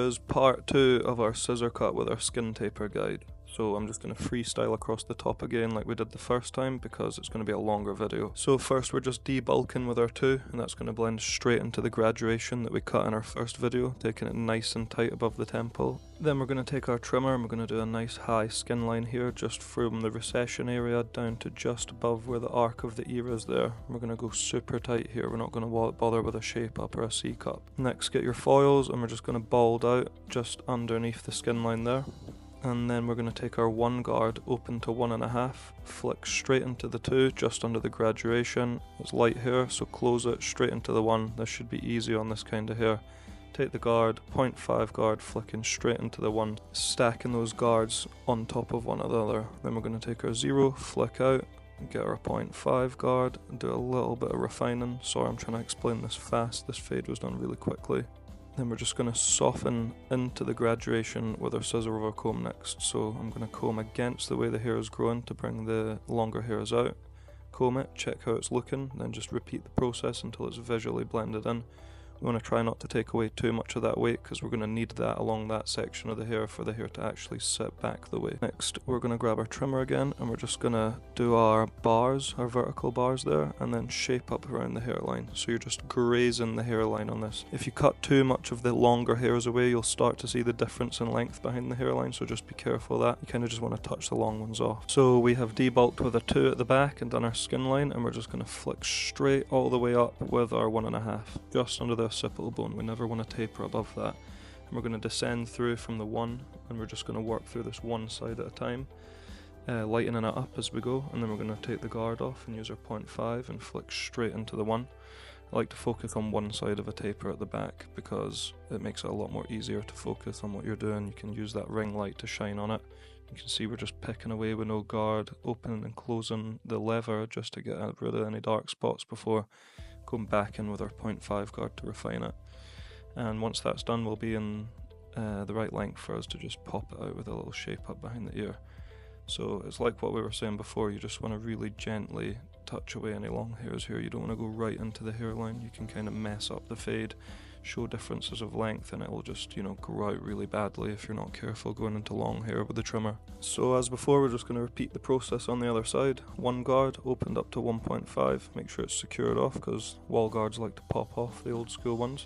is part 2 of our scissor cut with our skin taper guide. So I'm just going to freestyle across the top again like we did the first time because it's going to be a longer video. So first we're just debulking with our 2, and that's going to blend straight into the graduation that we cut in our first video, taking it nice and tight above the temple. Then we're going to take our trimmer and we're going to do a nice high skin line here, just from the recession area down to just above where the arc of the ear is there. We're going to go super tight here, we're not going to bother with a shape up or a C-cup. Next, get your foils and we're just going to bald out just underneath the skin line there. And then we're going to take our 1 guard open to 1.5, flick straight into the 2 just under the graduation. It's light hair, so close it straight into the 1. This should be easy on this kind of hair. Take the guard, 0.5 guard, flicking straight into the 1, stacking those guards on top of one another. Then we're going to take our 0, flick out, get our 0.5 guard, and do a little bit of refining. Sorry, I'm trying to explain this fast, this fade was done really quickly. Then we're just going to soften into the graduation with our scissor over comb next. So I'm going to comb against the way the hair is growing to bring the longer hairs out. Comb it, check how it's looking, then just repeat the process until it's visually blended in. We want to try not to take away too much of that weight because we're going to need that along that section of the hair for the hair to actually sit back the way. Next, we're going to grab our trimmer again and we're just going to do our bars, our vertical bars there, and then shape up around the hairline. So you're just grazing the hairline on this. If you cut too much of the longer hairs away, you'll start to see the difference in length behind the hairline, so just be careful of that. You kind of just want to touch the long ones off. So we have debulked with a 2 at the back and done our skin line, and we're just going to flick straight all the way up with our 1.5, just under the occipital bone. We never want to taper above that. And we're going to descend through from the 1, and we're just going to work through this one side at a time, lightening it up as we go. And then we're going to take the guard off and use our 0.5 and flick straight into the 1. I like to focus on one side of a taper at the back because it makes it a lot more easier to focus on what you're doing. You can use that ring light to shine on it. You can see we're just picking away with no guard, opening and closing the lever just to get rid of any dark spots before going back in with our 0.5 guard to refine it. And once that's done, we'll be in the right length for us to just pop it out with a little shape up behind the ear. So it's like what we were saying before, you just want to really gently touch away any long hairs here. You don't want to go right into the hairline. You can kind of mess up the fade, show differences of length, and it will just, you know, grow out really badly if you're not careful going into long hair with the trimmer. So as before, we're just going to repeat the process on the other side. 1 guard opened up to 1.5, make sure it's secured off because wall guards like to pop off, the old school ones.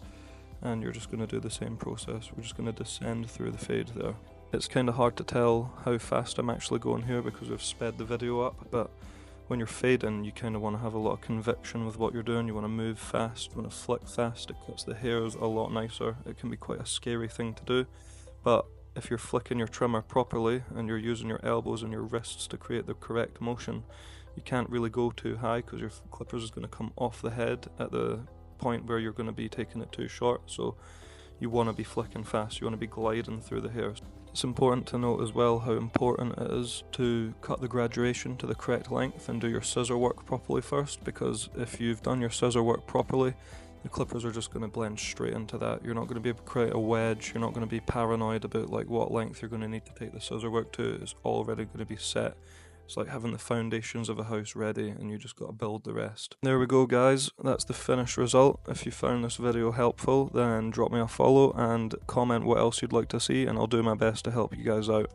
And you're just going to do the same process. We're just going to descend through the fade there. It's kind of hard to tell how fast I'm actually going here because we've sped the video up, but when you're fading, you kind of want to have a lot of conviction with what you're doing. You want to move fast, you want to flick fast. It cuts the hairs a lot nicer. It can be quite a scary thing to do, but if you're flicking your trimmer properly and you're using your elbows and your wrists to create the correct motion, you can't really go too high because your clippers is going to come off the head at the point where you're going to be taking it too short. So you want to be flicking fast, you want to be gliding through the hairs. It's important to note as well how important it is to cut the graduation to the correct length and do your scissor work properly first, because if you've done your scissor work properly, the clippers are just going to blend straight into that. You're not going to be able to create a wedge, you're not going to be paranoid about like what length you're going to need to take the scissor work to. It's already going to be set. It's like having the foundations of a house ready and you just got to build the rest. There we go guys, that's the finished result. If you found this video helpful, then drop me a follow and comment what else you'd like to see and I'll do my best to help you guys out.